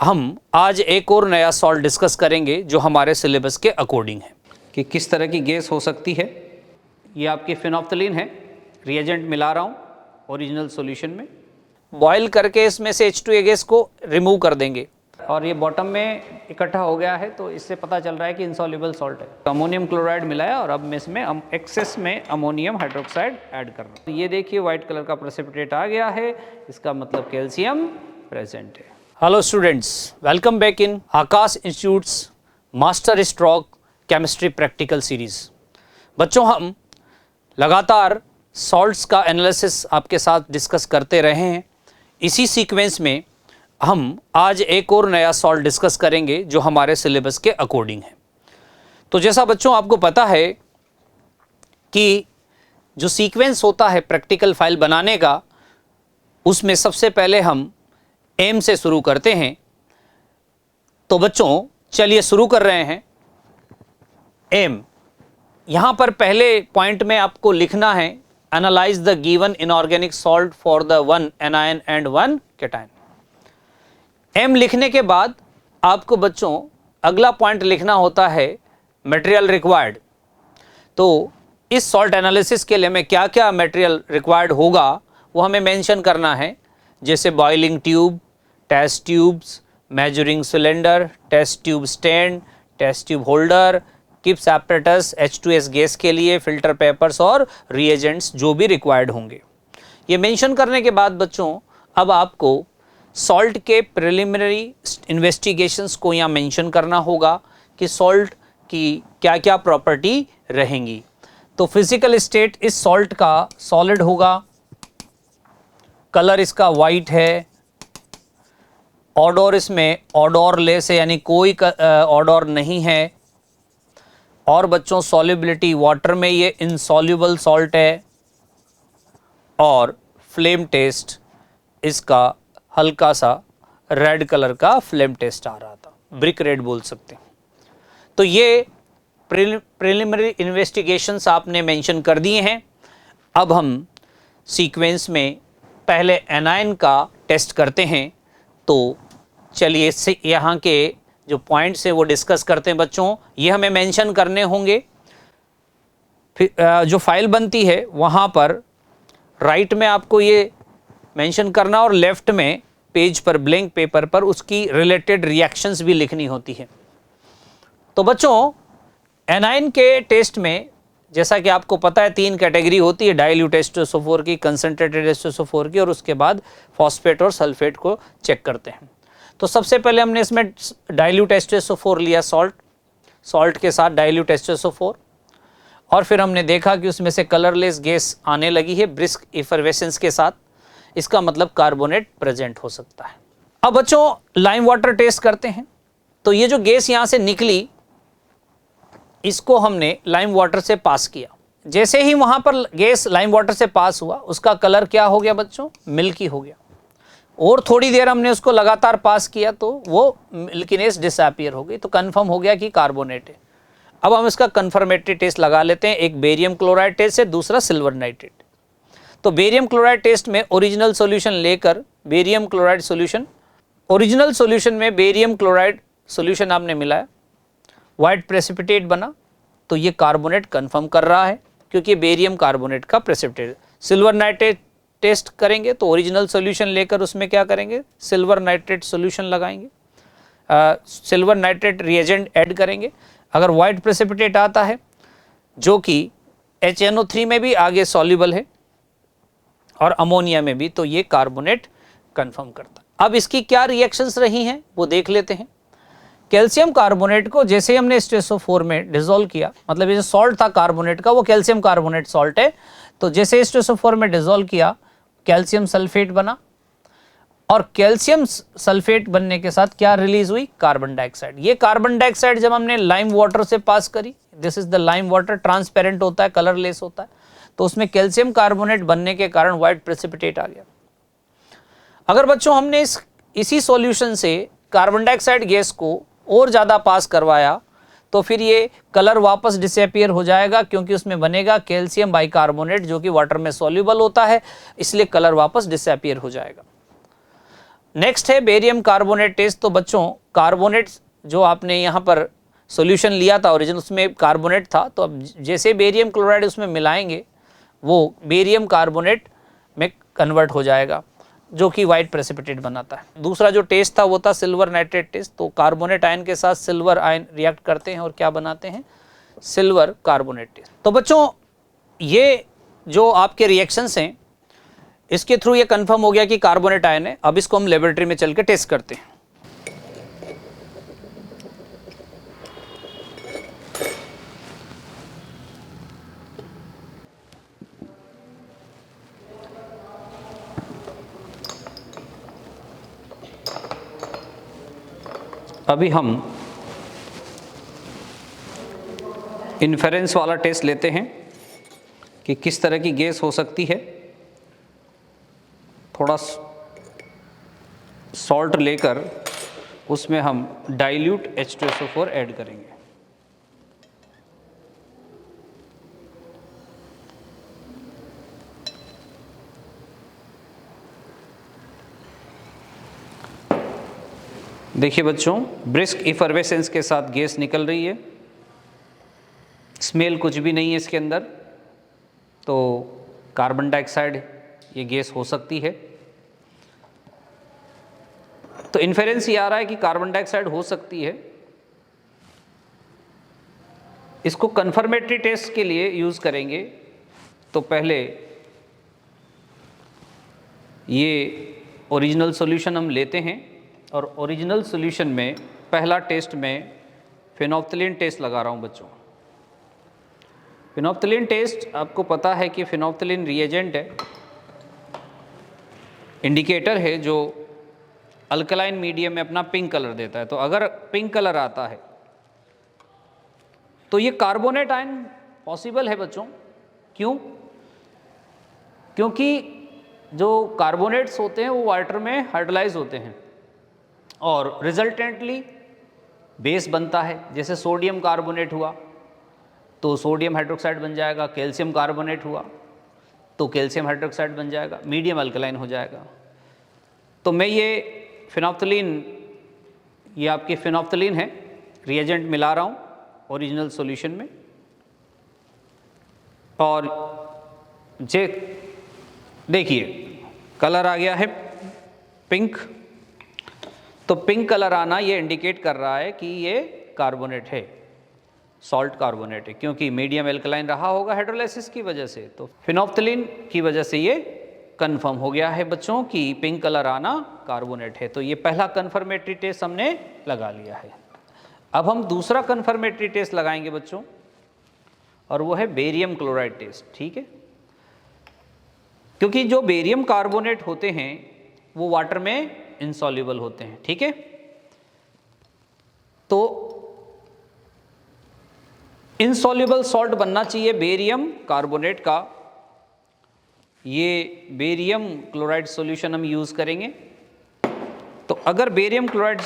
हम आज एक और नया सॉल्ट डिस्कस करेंगे जो हमारे सिलेबस के अकॉर्डिंग है कि किस तरह की गैस हो सकती है। ये आपकी फिनोफ्थलीन है, रिएजेंट मिला रहा हूँ ओरिजिनल सॉल्यूशन में, बॉयल करके इसमें से H2A गैस को रिमूव कर देंगे और ये बॉटम में इकट्ठा हो गया है, तो इससे पता चल रहा है कि इनसॉल्युबल सॉल्ट है। अमोनियम क्लोराइड मिलाया और अब मैं इसमें एक्सेस में अमोनियम हाइड्रोक्साइड ऐड कर रहा हूँ। ये देखिए व्हाइट कलर का प्रेसिपिटेट आ गया है, इसका मतलब कैल्शियम प्रेजेंट है। Hello students, welcome back in Akash institutes master stroke chemistry practical series. बच्चों, हम लगातार सॉल्ट्स का एनालिसिस आपके साथ डिस्कस करते रहे हैं। इसी सीक्वेंस में हम आज एक और नया सॉल्ट डिस्कस करेंगे जो हमारे सिलेबस के अकॉर्डिंग है। तो जैसा बच्चों आपको पता है कि जो सीक्वेंस होता है प्रैक्टिकल फाइल बनाने का, उसमें सबसे पहले हम एम से शुरू करते हैं। तो बच्चों चलिए शुरू कर रहे हैं। एम, यहाँ पर पहले पॉइंट में आपको लिखना है analyse the given inorganic salt for the 1 anion and 1 cation. Aim लिखने के बाद आपको बच्चों अगला पॉइंट लिखना होता है मटेरियल रिक्वायर्ड। तो इस सॉल्ट एनालिसिस के लिए हमें क्या क्या मटेरियल रिक्वायर्ड होगा वो हमें मेंशन करना है, जैसे boiling tube, test tubes, measuring cylinder, test tube stand, test tube holder, Kipp's apparatus, H2S gas के लिए फिल्टर पेपर्स और रिएजेंट्स जो भी रिक्वायर्ड होंगे। ये मेंशन करने के बाद बच्चों अब आपको सॉल्ट के प्रिलिमिनरी इन्वेस्टिगेशंस को यहाँ मेंशन करना होगा कि सॉल्ट की क्या क्या प्रॉपर्टी रहेंगी। तो फिजिकल स्टेट इस सॉल्ट का सॉलिड होगा, कलर इसका वाइट है, ऑडोर इसमें ऑडोरलेस है यानी कोई ऑडोर नहीं है, और बच्चों सॉल्युबिलिटी वाटर में ये इनसॉल्युबल सॉल्ट है, और फ्लेम टेस्ट इसका हल्का सा रेड कलर का फ्लेम टेस्ट आ रहा था, ब्रिक रेड बोल सकते हैं। तो ये प्रिलिमिनरी इन्वेस्टिगेशंस आपने मेंशन कर दिए हैं। अब हम सीक्वेंस में पहले एनायन का टेस्ट करते हैं। तो चलिए इससे यहाँ के जो पॉइंट्स हैं वो डिस्कस करते हैं बच्चों। ये हमें मेंशन करने होंगे। फिर जो फाइल बनती है वहाँ पर राइट में आपको ये मेंशन करना और लेफ्ट में पेज पर ब्लैंक पेपर पर उसकी रिलेटेड रिएक्शंस भी लिखनी होती है। तो बच्चों एनायन के टेस्ट में जैसा कि आपको पता है 3 कैटेगरी होती है, डाइल्यूट H2SO4 की, कंसंट्रेटेड H2SO4 की, और उसके बाद फॉस्फेट और सल्फेट को चेक करते हैं। तो सबसे पहले हमने इसमें डाइल्यूट H2SO4 लिया, सॉल्ट के साथ डाइल्यूट H2SO4, और फिर हमने देखा कि उसमें से कलरलेस गैस आने लगी है ब्रिस्क इफरवेसेंस के साथ। इसका मतलब कार्बोनेट प्रेजेंट हो सकता है। अब बच्चों लाइम वाटर टेस्ट करते हैं। तो ये जो गैस यहाँ से निकली इसको हमने लाइम वाटर से पास किया। जैसे ही वहाँ पर गैस लाइम वाटर से पास हुआ उसका कलर क्या हो गया बच्चों? मिल्की हो गया। और थोड़ी देर हमने उसको लगातार पास किया तो वो मिल्कीनेस डिसअपीयर हो गई, तो कन्फर्म हो गया कि कार्बोनेट है। अब हम इसका कन्फर्मेटरी टेस्ट लगा लेते हैं, एक बेरियम क्लोराइड टेस्ट है, दूसरा सिल्वर नाइट्रेट। तो बेरियम क्लोराइड टेस्ट में ओरिजिनल सॉल्यूशन लेकर barium chloride solution, original solution में बेरियम क्लोराइड सॉल्यूशन आपने मिलाया, वाइट प्रेसिपिटेट बना, तो ये कार्बोनेट कंफर्म कर रहा है क्योंकि बेरियम कार्बोनेट का प्रेसिपिटेट। सिल्वर नाइट्रेट टेस्ट करेंगे तो ओरिजिनल सॉल्यूशन लेकर उसमें क्या करेंगे? सिल्वर नाइट्रेट सॉल्यूशन लगाएंगे, सिल्वर नाइट्रेट रिएजेंट ऐड करेंगे। अगर वाइट प्रेसिपिटेट आता है जो कि HNO3 में भी आगे सॉल्युबल है और अमोनिया में भी, तो ये कार्बोनेट कंफर्म करता है। अब इसकी क्या रिएक्शंस रही हैं वो देख लेते हैं। कैल्शियम कार्बोनेट को जैसे हमने H2SO4 में डिसॉल्व किया, मतलब ये जो सॉल्ट था कार्बोनेट का वो कैल्शियम कार्बोनेट सॉल्ट है, तो जैसे H2SO4 में डिसॉल्व किया कैल्शियम सल्फेट बना, और कैल्शियम सल्फेट बनने के साथ क्या रिलीज हुई? Carbon dioxide. ये कार्बन डाइऑक्साइड जब हमने लाइम वाटर से पास करी, this is the lime water, transparent होता है, कलरलेस होता है, तो उसमें कैल्शियम कार्बोनेट बनने के कारण व्हाइट प्रेसिपिटेट आ गया। अगर बच्चों हमने इसी सॉल्यूशन से कार्बन डाइऑक्साइड गैस को और ज़्यादा पास करवाया तो फिर ये कलर वापस डिसअपीयर हो जाएगा क्योंकि उसमें बनेगा कैल्शियम बाइकार्बोनेट जो कि वाटर में सॉल्युबल होता है, इसलिए कलर वापस डिसअपीयर हो जाएगा। नेक्स्ट है बेरियम कार्बोनेट टेस्ट। तो बच्चों कार्बोनेट जो आपने यहाँ पर सॉल्यूशन लिया था ओरिजिनल, उसमें कार्बोनेट था, तो अब जैसे बेरियम क्लोराइड उसमें मिलाएंगे वो बेरियम कार्बोनेट में कन्वर्ट हो जाएगा, जो कि वाइट प्रेसिपिटेट बनाता है। दूसरा जो टेस्ट था वो था सिल्वर नाइट्रेट टेस्ट। तो कार्बोनेट आयन के साथ सिल्वर आयन रिएक्ट करते हैं और क्या बनाते हैं, सिल्वर कार्बोनेट टेस्ट। तो बच्चों ये जो आपके रिएक्शंस हैं इसके थ्रू ये कंफर्म हो गया कि कार्बोनेट आयन है। अब इसको हम लेबोरेटरी में चल के टेस्ट करते हैं। अभी हम इन्फेरेंस वाला टेस्ट लेते हैं कि किस तरह की गैस हो सकती है। थोड़ा सॉल्ट लेकर उसमें हम डाइल्यूट H2SO4 ऐड करेंगे। देखिए बच्चों, ब्रिस्क इफर्वेसेंस के साथ गैस निकल रही है, स्मेल कुछ भी नहीं है इसके अंदर। तो कार्बन डाइऑक्साइड ये गैस हो सकती है। तो इन्फेरेंस ये आ रहा है कि कार्बन डाइऑक्साइड हो सकती है। इसको कंफर्मेटरी टेस्ट के लिए यूज करेंगे। तो पहले ये ओरिजिनल सॉल्यूशन हम लेते हैं और ओरिजिनल सॉल्यूशन में पहला टेस्ट में फिनोप्थलीन टेस्ट लगा रहा हूं बच्चों। फिनोप्थलीन टेस्ट आपको पता है कि फिनोप्थलीन रिएजेंट है, इंडिकेटर है जो अल्कलाइन मीडियम में अपना पिंक कलर देता है। तो अगर पिंक कलर आता है तो ये कार्बोनेट आयन पॉसिबल है बच्चों। क्यों? क्योंकि जो कार्बोनेट्स होते हैं वो वाटर में हाइड्रोलाइज होते हैं और रिजल्टेंटली बेस बनता है। जैसे सोडियम कार्बोनेट हुआ तो सोडियम हाइड्रोक्साइड बन जाएगा, कैल्शियम कार्बोनेट हुआ तो कैल्शियम हाइड्रोक्साइड बन जाएगा, मीडियम अल्कलाइन हो जाएगा। तो मैं ये फिनोप्थलीन, ये आपकी फिनोप्थलीन है, रिएजेंट मिला रहा हूँ ओरिजिनल सॉल्यूशन में। और जे देखिए कलर आ गया है पिंक। तो पिंक कलर आना ये इंडिकेट कर रहा है कि ये कार्बोनेट है, सॉल्ट कार्बोनेट है, क्योंकि मीडियम एल्कलाइन रहा होगा हाइड्रोलाइसिस की वजह से। तो फिनोप्थलीन की वजह से ये कंफर्म हो गया है बच्चों कि पिंक कलर आना कार्बोनेट है। तो ये पहला कंफर्मेटरी टेस्ट हमने लगा लिया है। अब हम दूसरा कंफर्मेटरी टेस्ट लगाएंगे बच्चों, और वो है बेरियम क्लोराइड टेस्ट। ठीक है, क्योंकि जो बेरियम कार्बोनेट होते हैं वो वाटर में इनसॉल्युबल होते हैं। ठीक है, तो इनसॉल्युबल सॉल्ट बनना चाहिए बेरियम कार्बोनेट का। ये बेरियम क्लोराइड सॉल्यूशन हम यूज़ करेंगे। तो अगर बेरियम क्लोराइड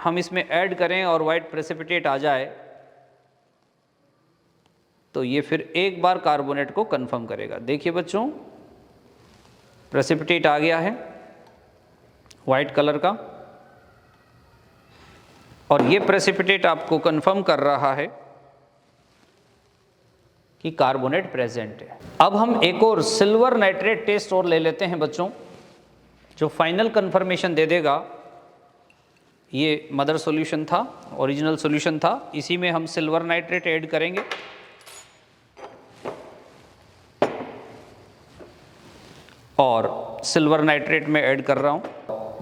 हम इसमें ऐड करें और वाइट प्रेसिपिटेट आ जाए तो ये फिर एक बार कार्बोनेट को कंफर्म करेगा। देखिए बच्चों, प्रेसिपिटेट आ गया है वाइट कलर का, और ये प्रेसिपिटेट आपको कंफर्म कर रहा है कि कार्बोनेट प्रेजेंट है। अब हम एक और सिल्वर नाइट्रेट टेस्ट और ले लेते हैं बच्चों, जो फाइनल कंफर्मेशन दे देगा। ये मदर सॉल्यूशन था, ओरिजिनल सॉल्यूशन था, इसी में हम सिल्वर नाइट्रेट ऐड करेंगे। और सिल्वर नाइट्रेट में ऐड कर रहा हूँ।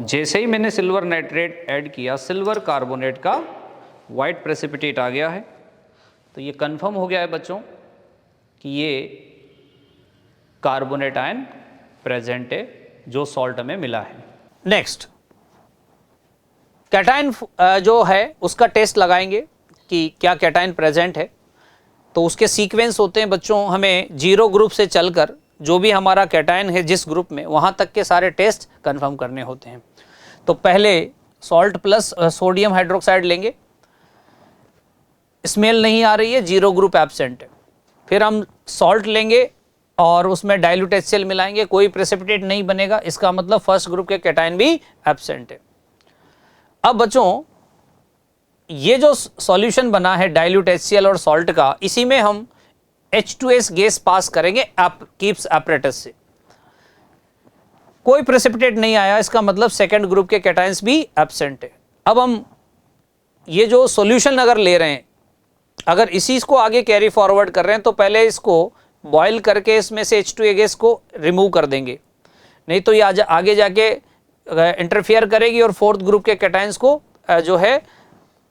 जैसे ही मैंने सिल्वर नाइट्रेट ऐड किया, सिल्वर कार्बोनेट का वाइट प्रेसिपिटेट आ गया है। तो ये कंफर्म हो गया है बच्चों कि ये कार्बोनेट आयन प्रेजेंट है जो सॉल्ट में मिला है। नेक्स्ट कैटायन जो है उसका टेस्ट लगाएंगे कि क्या कैटायन प्रेजेंट है। तो उसके सीक्वेंस होते हैं बच्चों, हमें 0 ग्रुप से चलकर जो भी हमारा कैटायन है जिस ग्रुप में, वहां तक के सारे टेस्ट कंफर्म करने होते हैं। तो पहले सॉल्ट प्लस सोडियम हाइड्रोक्साइड लेंगे, स्मेल नहीं आ रही है, 0 ग्रुप एब्सेंट है। फिर हम सॉल्ट लेंगे और उसमें डाइल्यूट HCl मिलाएंगे, कोई प्रेसिपिटेट नहीं बनेगा, इसका मतलब फर्स्ट ग्रुप के कैटायन भी एब्सेंट है। अब बच्चों ये जो सॉल्यूशन बना है डाइल्यूट HCl और सॉल्ट का, इसी में हम H2S गैस पास करेंगे कीप्स apparatus से, कोई प्रेसिपिटेट नहीं आया, इसका मतलब सेकंड ग्रुप के कैटायंस भी एब्सेंट है। अब हम ये जो सॉल्यूशन अगर ले रहे हैं, अगर इसी को आगे कैरी फॉरवर्ड कर रहे हैं तो पहले इसको बॉयल करके इसमें से H2A गैस को रिमूव कर देंगे, नहीं तो ये आगे जाके इंटरफेयर करेगी और फोर्थ ग्रुप के कैटायंस को जो है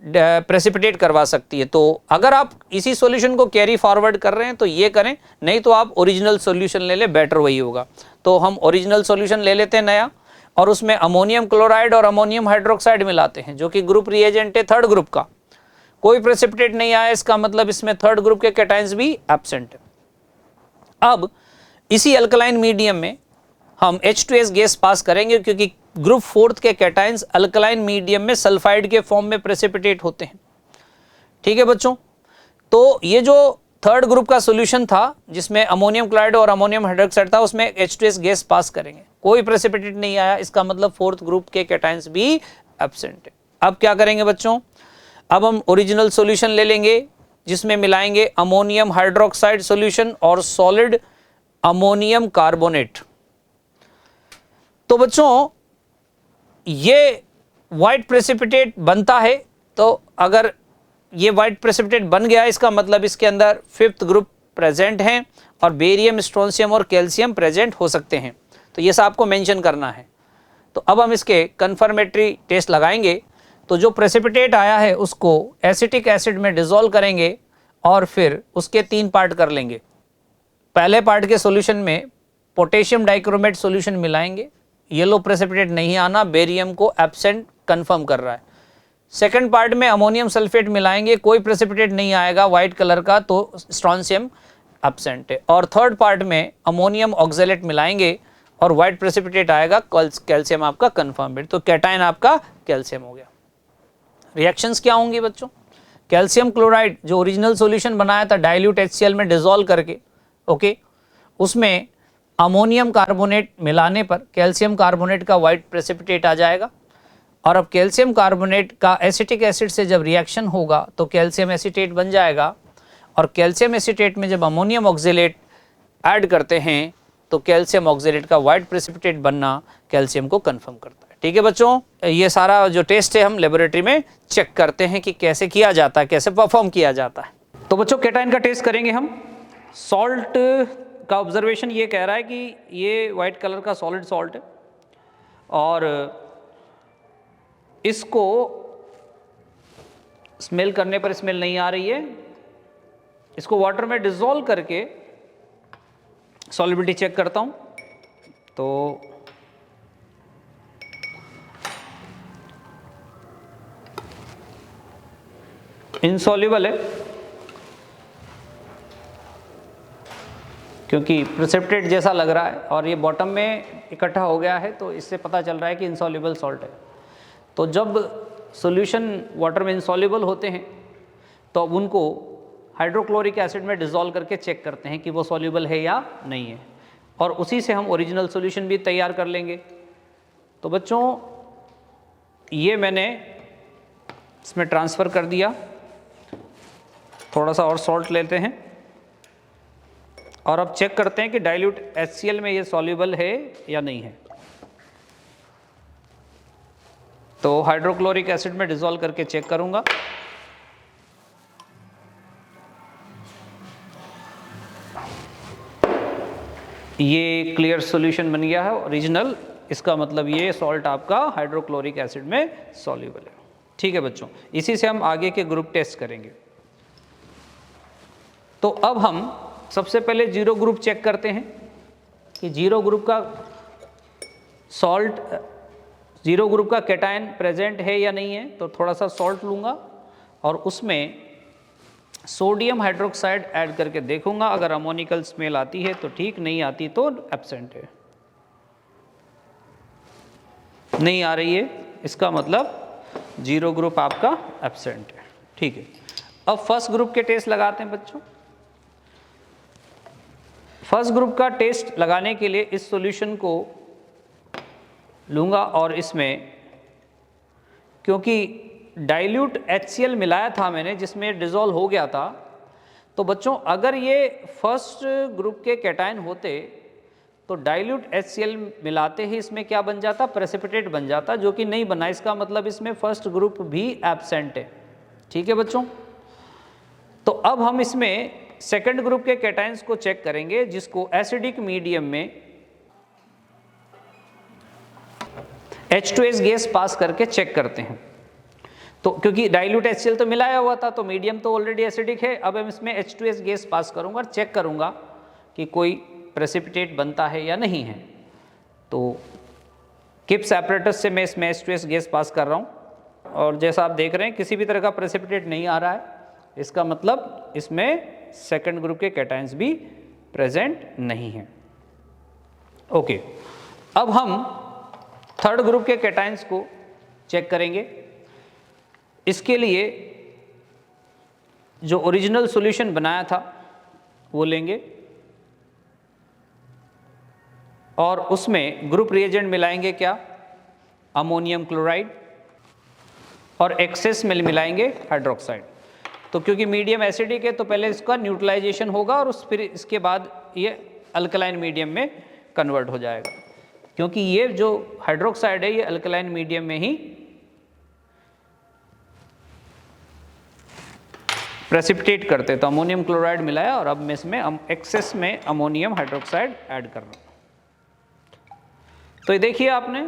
प्रेसिपिटेट करवा सकती है। तो अगर आप इसी सॉल्यूशन को कैरी फॉरवर्ड कर रहे हैं तो ये करें, नहीं तो आप ओरिजिनल सॉल्यूशन ले लें, बेटर वही होगा। तो हम ओरिजिनल सॉल्यूशन ले लेते हैं नया, और उसमें अमोनियम क्लोराइड और अमोनियम हाइड्रोक्साइड मिलाते हैं, जो कि ग्रुप रिएजेंट है थर्ड ग्रुप का, कोई प्रेसिपिटेट नहीं आया, इसका मतलब इसमें थर्ड ग्रुप के कैटायंस भी एब्सेंट है। अब इसी अल्कलाइन मीडियम में हम H2S गैस पास करेंगे, क्योंकि ग्रुप फोर्थ के कैटायंस अल्कलाइन मीडियम में सल्फाइड के फॉर्म में प्रेसिपिटेट होते हैं। ठीक है बच्चों, तो ये जो थर्ड ग्रुप का सॉल्यूशन था जिसमें अमोनियम क्लोराइड और अमोनियम हाइड्रोक्साइड था, उसमें H2S गैस पास करेंगे, कोई प्रेसिपिटेट नहीं आया, इसका मतलब फोर्थ ग्रुप के कैटायंस भी एब्सेंट है। अब क्या करेंगे बच्चों, अब हम ओरिजिनल सॉल्यूशन ले लेंगे जिसमें मिलाएंगे अमोनियम हाइड्रोक्साइड सॉल्यूशन और सॉलिड अमोनियम कार्बोनेट। तो बच्चों ये वाइट प्रेसिपिटेट बनता है, तो अगर ये वाइट प्रेसिपिटेट बन गया, इसका मतलब इसके अंदर फिफ्थ ग्रुप प्रेजेंट हैं और बेरियम, स्ट्रोंशियम और कैल्शियम प्रेजेंट हो सकते हैं, तो ये सब आपको मेंशन करना है। तो अब हम इसके कन्फर्मेटरी टेस्ट लगाएंगे। तो जो प्रेसिपिटेट आया है उसको एसिटिक एसिड में डिसॉल्व करेंगे और फिर उसके 3 पार्ट कर लेंगे। पहले पार्ट के सॉल्यूशन में पोटेशियम डाइक्रोमेट सॉल्यूशन मिलाएंगे, येलो प्रेसिपिटेट नहीं आना, बेरियम को एब्सेंट कंफर्म कर रहा है। सेकंड पार्ट में अमोनियम सल्फेट मिलाएंगे, कोई प्रेसिपिटेट नहीं आएगा व्हाइट कलर का, तो स्ट्रोंशियम एब्सेंट है। और थर्ड पार्ट में अमोनियम ऑक्जेलेट मिलाएंगे और व्हाइट प्रेसिपिटेट आएगा, कैल्शियम आपका कंफर्म है, तो कैटायन आपका कैल्शियम हो गया। रिएक्शंस क्या होंगी बच्चों, कैल्शियम क्लोराइड जो ओरिजिनल सॉल्यूशन बनाया था डाइल्यूट HCl में डिसॉल्व करके, ओके, उसमें अमोनियम कार्बोनेट मिलाने पर कैल्शियम कार्बोनेट का व्हाइट प्रेसिपिटेट आ जाएगा। और अब कैल्शियम कार्बोनेट का एसिटिक एसिड से जब रिएक्शन होगा तो कैल्शियम एसीटेट बन जाएगा, और कैल्शियम एसीटेट में जब अमोनियम ऑक्जेलेट ऐड करते हैं तो कैल्शियम ऑक्जेलेट का व्हाइट प्रेसिपिटेट बनना कैल्शियम को कंफर्म करता है। ठीक है बच्चों, ये सारा जो टेस्ट है हम लेबोरेटरी में चेक करते हैं कि कैसे किया जाता है, कैसे परफॉर्म किया जाता है। तो बच्चों कैटायन का टेस्ट करेंगे हम। सॉल्ट का ऑब्जर्वेशन ये कह रहा है कि ये वाइट कलर का सॉलिड सॉल्ट है, और इसको स्मेल करने पर स्मेल नहीं आ रही है। इसको वाटर में डिसॉल्व करके सॉल्युबिलिटी चेक करता हूं, तो इनसॉल्युबल है, क्योंकि प्रेसिपिटेट जैसा लग रहा है और ये बॉटम में इकट्ठा हो गया है, तो इससे पता चल रहा है कि इनसॉल्युबल सॉल्ट है। तो जब सॉल्यूशन वाटर में इनसॉल्युबल होते हैं तो अब उनको हाइड्रोक्लोरिक एसिड में डिसॉल्व करके चेक करते हैं कि वो सॉल्युबल है या नहीं है, और उसी से हम ओरिजिनल सॉल्यूशन भी तैयार कर लेंगे। तो बच्चों ये मैंने इसमें ट्रांसफ़र कर दिया, थोड़ा सा और सॉल्ट लेते हैं और अब चेक करते हैं कि डाइल्यूट HCl में ये सॉल्युबल है या नहीं है। तो हाइड्रोक्लोरिक एसिड में डिसॉल्व करके चेक करूंगा। ये क्लियर सॉल्यूशन बन गया है ओरिजिनल, इसका मतलब ये सॉल्ट आपका हाइड्रोक्लोरिक एसिड में सॉल्युबल है। ठीक है बच्चों, इसी से हम आगे के ग्रुप टेस्ट करेंगे। तो अब हम सबसे पहले जीरो ग्रुप चेक करते हैं कि जीरो ग्रुप का सॉल्ट, जीरो ग्रुप का कैटायन प्रेजेंट है या नहीं है। तो थोड़ा सा सॉल्ट लूँगा और उसमें सोडियम हाइड्रोक्साइड ऐड करके देखूंगा, अगर अमोनिकल स्मेल आती है तो ठीक, नहीं आती तो एब्सेंट है। नहीं आ रही है, इसका मतलब जीरो ग्रुप आपका एब्सेंट है। ठीक है, अब फर्स्ट ग्रुप के टेस्ट लगाते हैं बच्चों। फर्स्ट ग्रुप का टेस्ट लगाने के लिए इस सॉल्यूशन को लूँगा और इसमें क्योंकि डाइल्यूट HCl मिलाया था मैंने जिसमें डिज़ोल्व हो गया था, तो बच्चों अगर ये फर्स्ट ग्रुप के कैटायन होते तो डाइल्यूट HCl मिलाते ही इसमें क्या बन जाता, प्रेसिपिटेट बन जाता, जो कि नहीं बना। इसका मतलब इसमें फर्स्ट ग्रुप भी एब्सेंट है। ठीक है बच्चों, तो अब हम इसमें सेकंड ग्रुप के कैटायंस को चेक करेंगे, जिसको एसिडिक मीडियम में H2S गैस पास करके चेक करते हैं। तो क्योंकि डाइल्यूट HCl तो मिलाया हुआ था तो मीडियम तो ऑलरेडी एसिडिक है, अब हम इसमें H2S गैस पास करूंगा और चेक करूंगा कि कोई प्रेसिपिटेट बनता है या नहीं है। तो किप्स एपरेटस से मैं इसमें H2S गैस पास कर रहा हूं और जैसा आप देख रहे हैं किसी भी तरह का प्रेसिपिटेट नहीं आ रहा है। इसका मतलब इसमें सेकंड ग्रुप के कैटायंस भी प्रेजेंट नहीं है। ओके, अब हम थर्ड ग्रुप के कैटायंस को चेक करेंगे। इसके लिए जो ओरिजिनल सॉल्यूशन बनाया था वो लेंगे और उसमें ग्रुप रिएजेंट मिलाएंगे क्या, अमोनियम क्लोराइड, और एक्सेस में मिलाएंगे हाइड्रोक्साइड। तो क्योंकि मीडियम एसिडिक है तो पहले इसका न्यूट्रलाइजेशन होगा और फिर इसके बाद ये अल्कलाइन मीडियम में कन्वर्ट हो जाएगा, क्योंकि ये जो हाइड्रोक्साइड है ये अल्कलाइन मीडियम में ही प्रेसिपिटेट करते। तो अमोनियम क्लोराइड मिलाया और अब मैं इसमें एक्सेस में अमोनियम हाइड्रोक्साइड ऐड कर रहा हूँ। तो ये देखिए आपने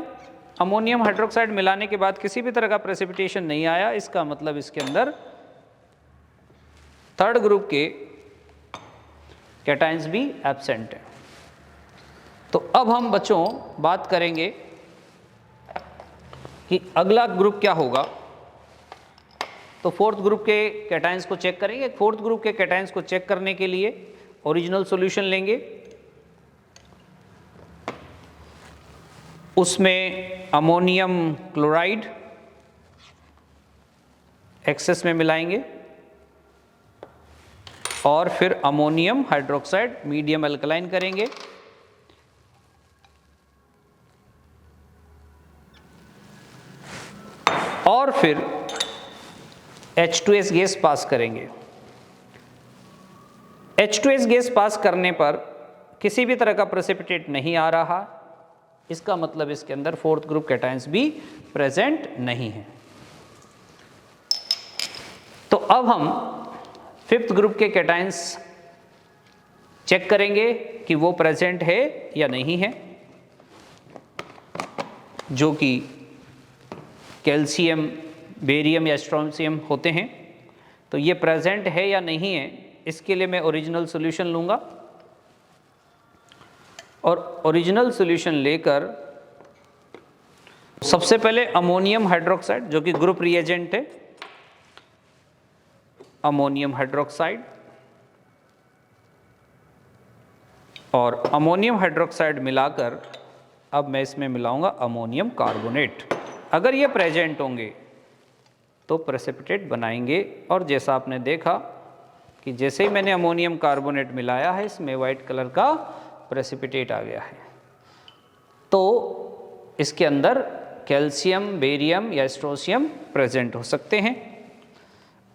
अमोनियम हाइड्रोक्साइड मिलाने के बाद किसी भी तरह का प्रेसिपिटेशन नहीं आया। इसका मतलब इसके अंदर थर्ड ग्रुप के कैटायंस भी एब्सेंट है। तो अब हम बच्चों बात करेंगे कि अगला ग्रुप क्या होगा। तो फोर्थ ग्रुप के कैटायंस को चेक करेंगे। फोर्थ ग्रुप के कैटायंस को चेक करने के लिए ओरिजिनल सॉल्यूशन लेंगे, उसमें अमोनियम क्लोराइड एक्सेस में मिलाएंगे और फिर अमोनियम हाइड्रोक्साइड मीडियम अल्कलाइन करेंगे। और फिर H2S गैस पास करेंगे। H2S गैस पास करने पर किसी भी तरह का प्रेसिपिटेट नहीं आ रहा, इसका मतलब इसके अंदर फोर्थ ग्रुप कैटायंस भी प्रेजेंट नहीं है। तो अब हम फिफ्थ ग्रुप के कैटायंस चेक करेंगे कि वो प्रेजेंट है या नहीं है, जो कि कैल्शियम, बेरियम या स्ट्रोंशियम होते हैं। तो ये प्रेजेंट है या नहीं है, इसके लिए मैं ओरिजिनल सॉल्यूशन लूँगा और ओरिजिनल सॉल्यूशन लेकर सबसे पहले अमोनियम हाइड्रोक्साइड जो कि ग्रुप रिएजेंट है, अमोनियम हाइड्रोक्साइड और अमोनियम हाइड्रोक्साइड मिलाकर अब मैं इसमें मिलाऊंगा अमोनियम कार्बोनेट। अगर ये प्रेजेंट होंगे तो प्रेसिपिटेट बनाएंगे और जैसा आपने देखा कि जैसे ही मैंने अमोनियम कार्बोनेट मिलाया है इसमें वाइट कलर का प्रेसिपिटेट आ गया है। तो इसके अंदर कैल्शियम, बेरियम या स्ट्रोंशियम प्रेजेंट हो सकते हैं।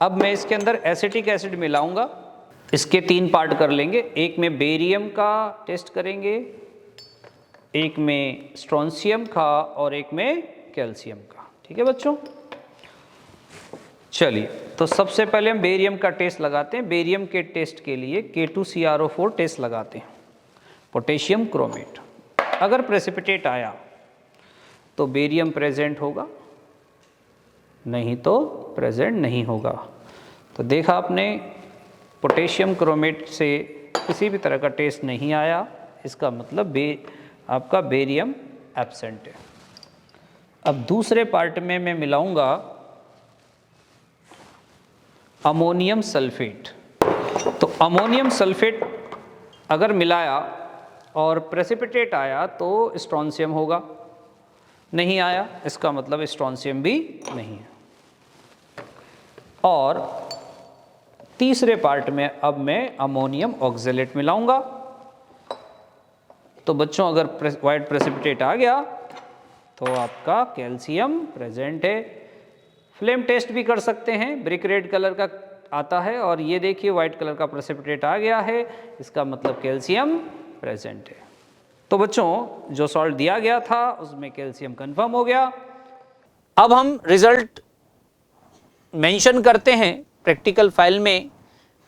अब मैं इसके अंदर एसिटिक एसिड मिलाऊंगा। इसके 3 पार्ट कर लेंगे, एक में बेरियम का टेस्ट करेंगे, एक में स्ट्रोंशियम का और एक में कैल्शियम का। ठीक है बच्चों, चलिए तो सबसे पहले हम बेरियम का टेस्ट लगाते हैं। बेरियम के टेस्ट के लिए K2CrO4 टेस्ट लगाते हैं, पोटेशियम क्रोमेट। अगर प्रेसिपिटेट आया तो बेरियम प्रेजेंट होगा, नहीं तो प्रेजेंट नहीं होगा। तो देखा आपने पोटेशियम क्रोमेट से किसी भी तरह का टेस्ट नहीं आया, इसका मतलब आपका बेरियम एब्सेंट है। अब दूसरे पार्ट में मैं मिलाऊंगा अमोनियम सल्फेट। तो अमोनियम सल्फेट अगर मिलाया और प्रेसिपिटेट आया तो स्ट्रोंशियम होगा, नहीं आया इसका मतलब स्ट्रोंशियम भी नहीं है। और तीसरे पार्ट में अब मैं अमोनियम ऑक्जेलेट मिलाऊंगा तो बच्चों अगर व्हाइट प्रेसिपिटेट आ गया तो आपका कैल्शियम प्रेजेंट है। फ्लेम टेस्ट भी कर सकते हैं, ब्रिक रेड कलर का आता है और ये देखिए व्हाइट कलर का प्रेसिपिटेट आ गया है, इसका मतलब कैल्शियम प्रेजेंट है। तो बच्चों जो सॉल्ट दिया गया था उसमें कैल्शियम कंफर्म हो गया। अब हम रिजल्ट मेंशन करते हैं प्रैक्टिकल फाइल में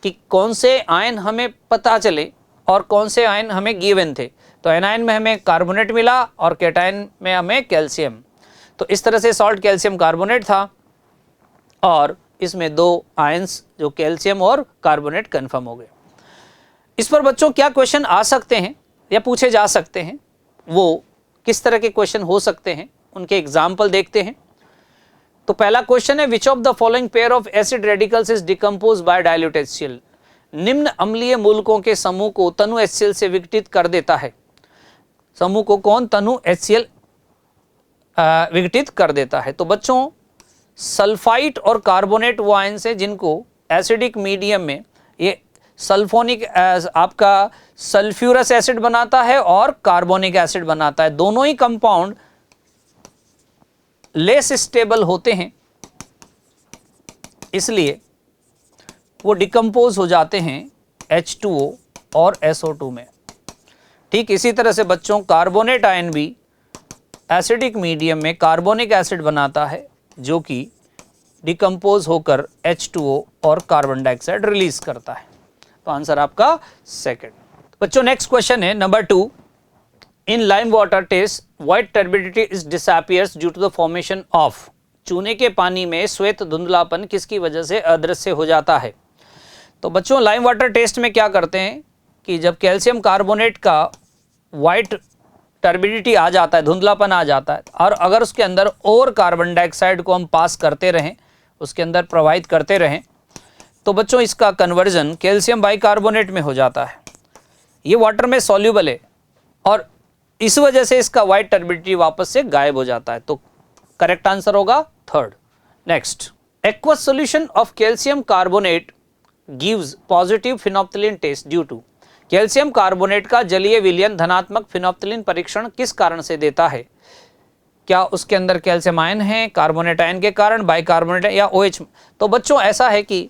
कि कौन से आयन हमें पता चले और कौन से आयन हमें गिवन थे। तो एनायन में हमें कार्बोनेट मिला और कैटायन में हमें कैल्शियम। तो इस तरह से सॉल्ट कैल्शियम कार्बोनेट था और इसमें दो आयंस जो कैल्शियम और कार्बोनेट कंफर्म हो गए। इस पर बच्चों क्या क्वेश्चन आ सकते हैं या पूछे जा सकते हैं, वो किस तरह के क्वेश्चन हो सकते हैं, उनके एग्जाम्पल देखते हैं। तो पहला क्वेश्चन है, which of the following pair of acid radicals is decompose by dilute HCl। निम्न अम्लीय मूलकों के समूह को तनु HCl से विघटित कर देता है। समूह को कौन तनु HCl विघटित कर देता है? तो बच्चों सल्फाइट और कार्बोनेट वो आयन से जिनको एसिडिक मीडियम में ये सल्फोनिक आपका सल्फ्यूरस एसिड बनाता है और कार्बोनिक एसिड बनाता है। दोनों ही कंपाउंड लेस स्टेबल होते हैं, इसलिए वो डिकम्पोज हो जाते हैं H2O और SO2 में। ठीक इसी तरह से बच्चों कार्बोनेट आयन भी एसिडिक मीडियम में कार्बोनिक एसिड बनाता है जो कि डिकम्पोज होकर H2O और कार्बन डाइऑक्साइड रिलीज करता है। तो आंसर आपका सेकंड। बच्चों नेक्स्ट क्वेश्चन है number 2, in lime water test white turbidity is disappears due to the formation of. चूने के पानी में श्वेत धुंधलापन किसकी वजह से अदृश्य हो जाता है? तो बच्चों लाइम वाटर टेस्ट में क्या करते हैं कि जब कैल्शियम कार्बोनेट का व्हाइट टर्बिडिटी आ जाता है, धुंधलापन आ जाता है, और अगर उसके अंदर और कार्बन डाइऑक्साइड को हम पास करते रहें, उसके अंदर प्रवाहित करते रहें, तो बच्चों इसका कन्वर्जन कैल्शियम बाइकार्बोनेट में हो जाता है। ये वाटर में सॉल्यूबल है और इस वजह से इसका व्हाइट टर्बिडिटी वापस से गायब हो जाता है। तो करेक्ट आंसर होगा third. Next, aqueous solution of calcium carbonate gives positive phenolphthalein test due to. Calcium carbonate का जलीय विलयन धनात्मक फिनोप्थलीन परीक्षण किस कारण से देता है? क्या उसके अंदर कैल्शियम आयन है, कार्बोनेट आयन के कारण, बाइकार्बोनेट या OH? तो बच्चों ऐसा है कि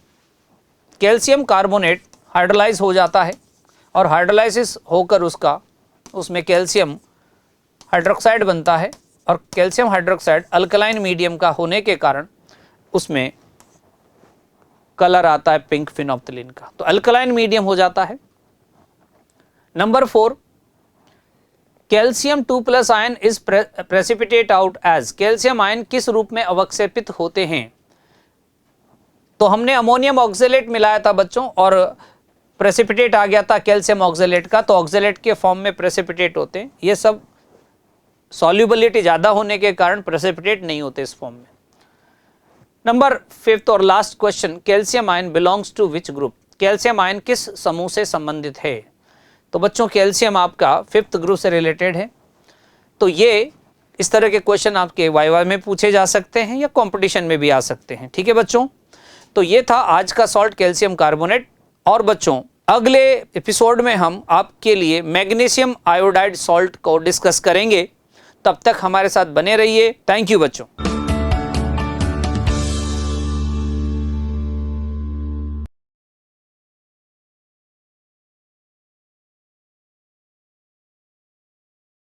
कैल्शियम कार्बोनेट हाइड्रोलाइज हो जाता है और हाइड्रोलाइसिस होकर उसमें कैल्शियम हाइड्रोक्साइड बनता है और कैल्शियम हाइड्रोक्साइड अल्कलाइन मीडियम का होने के कारण उसमें कलर आता है पिंक फिनोप्थलीन का, तो अल्कलाइन मीडियम हो जाता है। Number 4, calcium 2+ ion is precipitate out as. Calcium ion किस रूप में अवक्षेपित होते हैं? तो हमने अमोनियम ऑक्जेलेट मिलाया था बच्चों और प्रेसिपिटेट आ गया था कैल्शियम ऑक्जेलेट का, तो ऑक्जेलेट के फॉर्म में प्रेसिपिटेट होते हैं। ये सब सॉल्युबिलिटी ज़्यादा होने के कारण प्रेसिपिटेट नहीं होते इस फॉर्म में। नंबर 5th और last question, calcium ion belongs to which group. Calcium ion किस समूह से संबंधित है? तो बच्चों कैल्शियम आपका 5th ग्रुप से रिलेटेड है। तो ये इस तरह के क्वेश्चन आपके वाइवा में पूछे जा सकते हैं या कंपटीशन में भी आ सकते हैं। ठीक है बच्चों, तो ये था आज का सॉल्ट कैल्शियम कार्बोनेट। और बच्चों अगले एपिसोड में हम आपके लिए मैग्नीशियम आयोडाइड सॉल्ट को डिस्कस करेंगे। तब तक हमारे साथ बने रहिए। थैंक यू बच्चों।